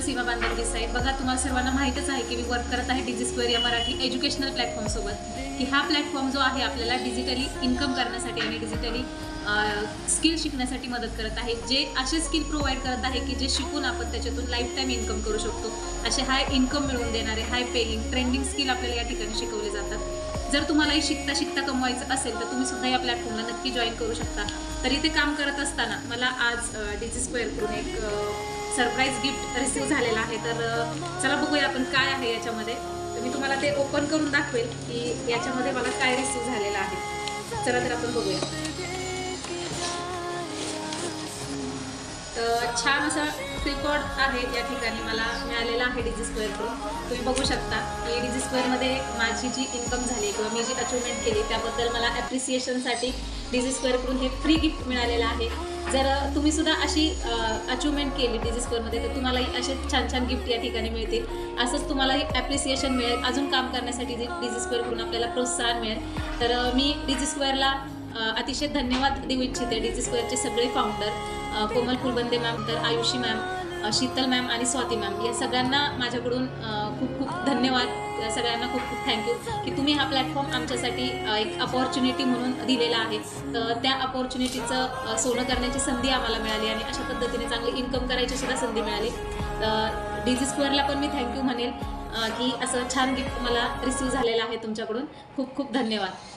सीमा बांधल साहेब. बघा, तुम्हाला सर्वांना माहीतच आहे की मी वर्क करत आहे डिजी स्क्वेअर या मराठी एज्युकेशनल प्लॅटफॉर्मसोबत, की हा प्लॅटफॉर्म जो आहे आपल्याला डिजिटली इन्कम करण्यासाठी आणि डिजिटली स्किल शिकण्यासाठी मदत करत आहे. जे असे स्किल प्रोव्हाइड करत आहे की जे शिकून आपण त्याच्यातून लाईफ टाईम इन्कम करू शकतो. असे हाय इन्कम मिळवून देणारे, हाय पेइंग, ट्रेंडिंग स्किल आपल्याला या ठिकाणी शिकवले जातात. जर तुम्हालाही शिकता शिकता कमवायचं असेल तर तुम्ही सुद्धा या प्लॅटफॉर्मला नक्की जॉईन करू शकता. तर इथे काम करत असताना मला आज डिजी स्क्वेअरकडून एक सरप्राईज गिफ्ट रिसीव्ह झालेला आहे. तर चला बघूया आपण काय आहे याच्यामध्ये. तर मी तुम्हाला ते ओपन करून दाखवेल की याच्यामध्ये मला काय रिसीव्ह झालेलं आहे. चला तर आपण बघूया. तर छान असा ट्रिपॉड आहे या ठिकाणी मला मिळालेला आहे डिजी स्क्वेअरकडून. तुम्ही बघू शकता की डिजी स्क्वेअरमध्ये माझी जी इन्कम झाली किंवा मी जी अचिव्हमेंट केली त्याबद्दल मला ॲप्रिसिएशनसाठी डिजी स्क्वेअरकडून हे फ्री गिफ्ट मिळालेलं आहे. जर तुम्ही सुद्धा अशी अचिव्हमेंट केली डिजी स्क्वेअरमध्ये तर तुम्हालाही असे छान छान गिफ्ट या ठिकाणी मिळतील. असंच तुम्हालाही ॲप्रिसिएशन मिळेल, अजून काम करण्यासाठी डिजी स्क्वेअरकडून आपल्याला प्रोत्साहन मिळेल. तर मी डिजी स्क्वेअरला अतिशय धन्यवाद देऊ इच्छिते. डिजी स्क्वेअरचे सगळे फाउंडर कोमल फुलबंदे मॅम, तर आयुषी मॅम, शीतल मॅम आणि स्वाती मॅम, या सगळ्यांना माझ्याकडून खूप खूप धन्यवाद. सगळ्यांना खूप खूप थँक्यू की तुम्ही हा प्लॅटफॉर्म आमच्यासाठी एक अपॉर्च्युनिटी म्हणून दिलेला आहे. तर त्या अपॉर्च्युनिटीचं सोनं करण्याची संधी आम्हाला मिळाली आणि अशा पद्धतीने चांगली इन्कम करायची सुद्धा संधी मिळाली. डिजी स्क्वेअरला पण मी थँक्यू म्हणेल की असं छान गिफ्ट मला रिसीव्ह झालेलं आहे तुमच्याकडून. खूप खूप धन्यवाद.